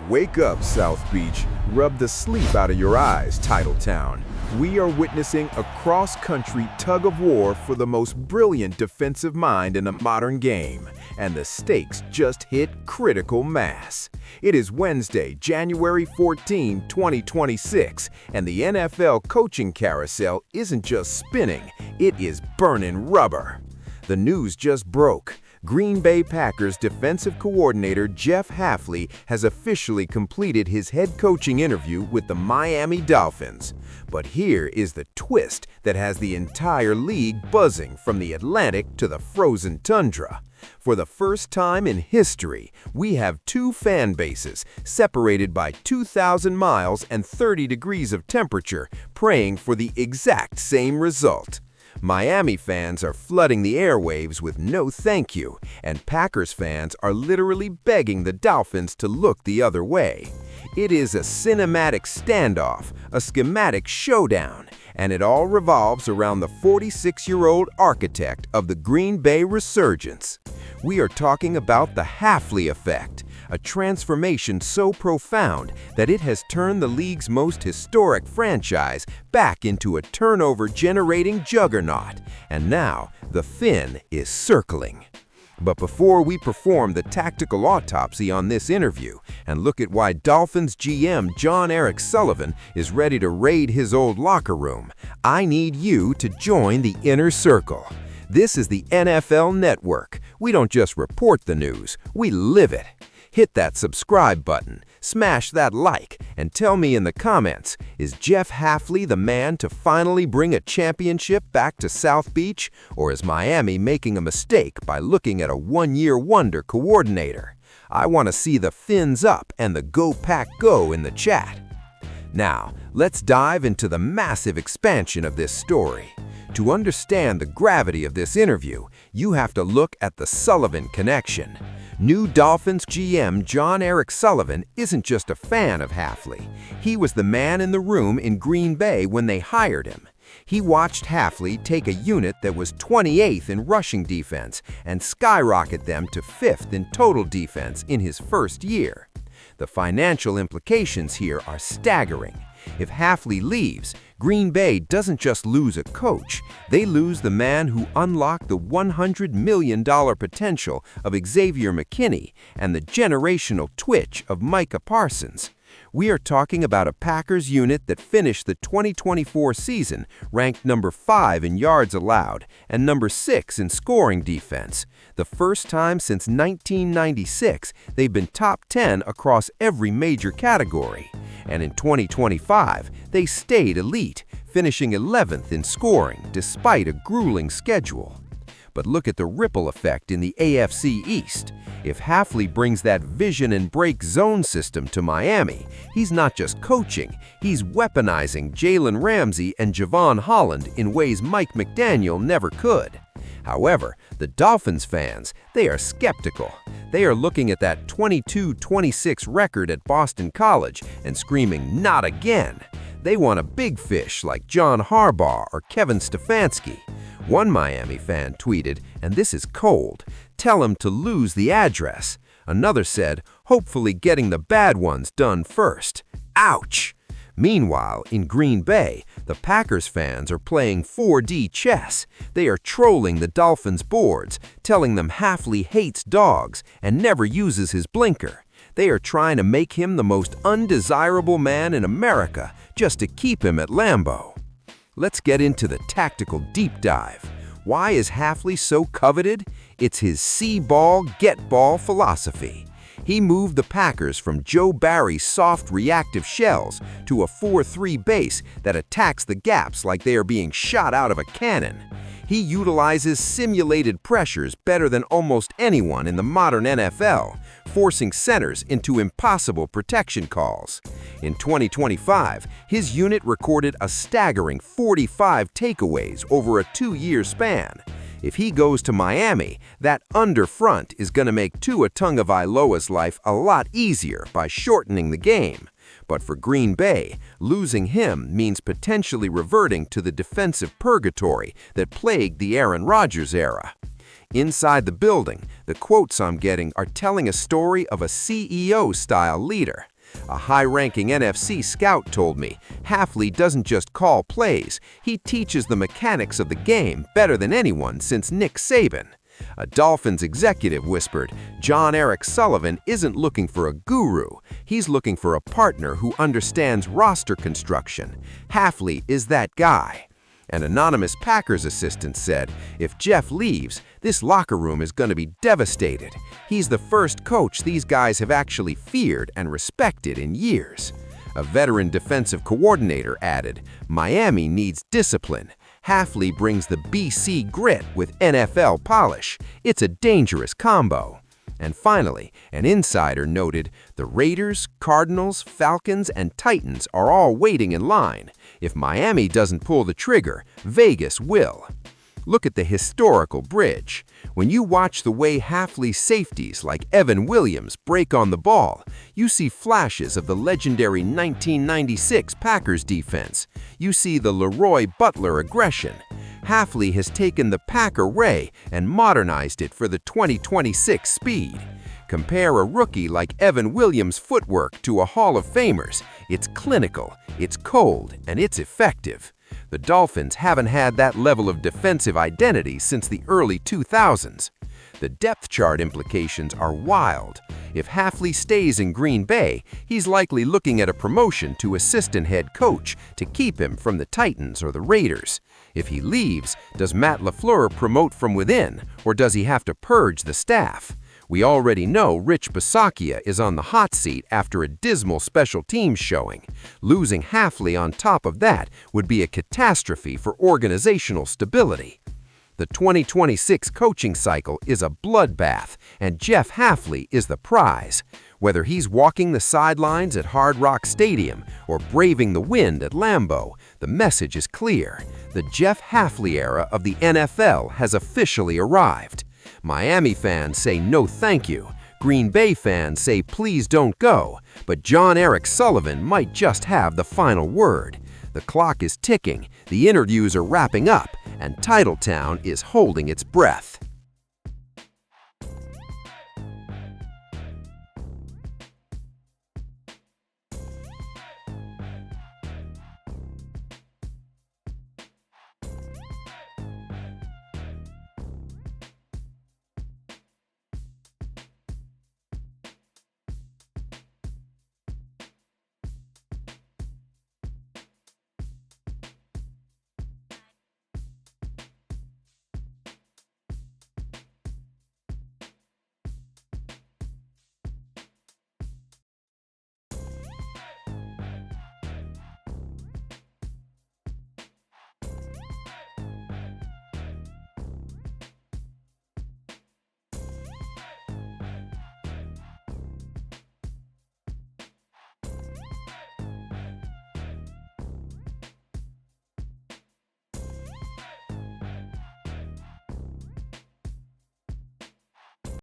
Wake up, South Beach. Rub the sleep out of your eyes, Titletown. We are witnessing a cross-country tug-of-war for the most brilliant defensive mind in a modern game, and the stakes just hit critical mass. It is Wednesday, January 14, 2026, and the NFL coaching carousel isn't just spinning, it is burning rubber. The news just broke. Green Bay Packers defensive coordinator Jeff Hafley has officially completed his head coaching interview with the Miami Dolphins. But here is the twist that has the entire league buzzing from the Atlantic to the frozen tundra. For the first time in history, we have two fan bases separated by 2,000 miles and 30 degrees of temperature praying for the exact same result. Miami fans are flooding the airwaves with no thank you, and Packers fans are literally begging the Dolphins to look the other way. It is a cinematic standoff, a schematic showdown, and it all revolves around the 46-year-old architect of the Green Bay resurgence. We are talking about the Hafley effect, a transformation so profound that it has turned the league's most historic franchise back into a turnover-generating juggernaut, and now the fin is circling. But before we perform the tactical autopsy on this interview and look at why Dolphins GM Jon-Eric Sullivan is ready to raid his old locker room, I need you to join the inner circle. This is the NFL Network. We don't just report the news, we live it. Hit that subscribe button, smash that like, and tell me in the comments, is Jeff Hafley the man to finally bring a championship back to South Beach, or is Miami making a mistake by looking at a one-year wonder coordinator? I want to see the fins up and the Go Pack Go in the chat. Now, let's dive into the massive expansion of this story. To understand the gravity of this interview, you have to look at the Sullivan connection. New Dolphins GM Jon-Eric Sullivan isn't just a fan of Hafley. He was the man in the room in Green Bay when they hired him. He watched Hafley take a unit that was 28th in rushing defense and skyrocket them to 5th in total defense in his first year. The financial implications here are staggering. If Hafley leaves, Green Bay doesn't just lose a coach, they lose the man who unlocked the $100 million potential of Xavier McKinney and the generational twitch of Micah Parsons. We are talking about a Packers unit that finished the 2024 season ranked number 5 in yards allowed and number 6 in scoring defense. The first time since 1996 they've been top 10 across every major category. And in 2025, they stayed elite, finishing 11th in scoring despite a grueling schedule. But look at the ripple effect in the AFC East. If Hafley brings that vision and break zone system to Miami, he's not just coaching, he's weaponizing Jalen Ramsey and Jevón Holland in ways Mike McDaniel never could. However, the Dolphins fans, they are skeptical. They are looking at that 22-26 record at Boston College and screaming, "Not again!" They want a big fish like John Harbaugh or Kevin Stefanski. One Miami fan tweeted, and this is cold, "Tell him to lose the address." Another said, "Hopefully getting the bad ones done first." Ouch! Meanwhile, in Green Bay, the Packers fans are playing 4D chess. They are trolling the Dolphins boards, telling them Hafley hates dogs and never uses his blinker. They are trying to make him the most undesirable man in America just to keep him at Lambeau. Let's get into the tactical deep dive. Why is Hafley so coveted? It's his see ball, get ball philosophy. He moved the Packers from Joe Barry's soft reactive shells to a 4-3 base that attacks the gaps like they are being shot out of a cannon. He utilizes simulated pressures better than almost anyone in the modern NFL, forcing centers into impossible protection calls. In 2025, his unit recorded a staggering 45 takeaways over a 2-year span. If he goes to Miami, that underfront is going to make Tua Tagovailoa's life a lot easier by shortening the game. But for Green Bay, losing him means potentially reverting to the defensive purgatory that plagued the Aaron Rodgers era. Inside the building, the quotes I'm getting are telling a story of a CEO-style leader. A high-ranking NFC scout told me Hafley doesn't just call plays, he teaches the mechanics of the game better than anyone since Nick Saban. A Dolphins executive whispered, Jon-Eric Sullivan isn't looking for a guru, he's looking for a partner who understands roster construction. Hafley is that guy. An anonymous Packers assistant said, if Jeff leaves, this locker room is going to be devastated. He's the first coach these guys have actually feared and respected in years. A veteran defensive coordinator added, Miami needs discipline. Hafley brings the BC grit with NFL polish. It's a dangerous combo. And finally, an insider noted, the Raiders, Cardinals, Falcons, and Titans are all waiting in line. If Miami doesn't pull the trigger, Vegas will. Look at the historical bridge. When you watch the way Hafley safeties like Evan Williams break on the ball, you see flashes of the legendary 1996 Packers defense. You see the Leroy Butler aggression. Hafley has taken the Packer way and modernized it for the 2026 speed. Compare a rookie like Evan Williams' footwork to a Hall of Famer's. It's clinical, it's cold, and it's effective. The Dolphins haven't had that level of defensive identity since the early 2000s. The depth chart implications are wild. If Hafley stays in Green Bay, he's likely looking at a promotion to assistant head coach to keep him from the Titans or the Raiders. If he leaves, does Matt LaFleur promote from within, or does he have to purge the staff? We already know Rich Bisaccia is on the hot seat after a dismal special teams showing. Losing Hafley on top of that would be a catastrophe for organizational stability. The 2026 coaching cycle is a bloodbath, and Jeff Hafley is the prize. Whether he's walking the sidelines at Hard Rock Stadium or braving the wind at Lambeau, the message is clear. The Jeff Hafley era of the NFL has officially arrived. Miami fans say no thank you. Green Bay fans say please don't go. But Jon-Eric Sullivan might just have the final word. The clock is ticking, the interviews are wrapping up, and Titletown is holding its breath.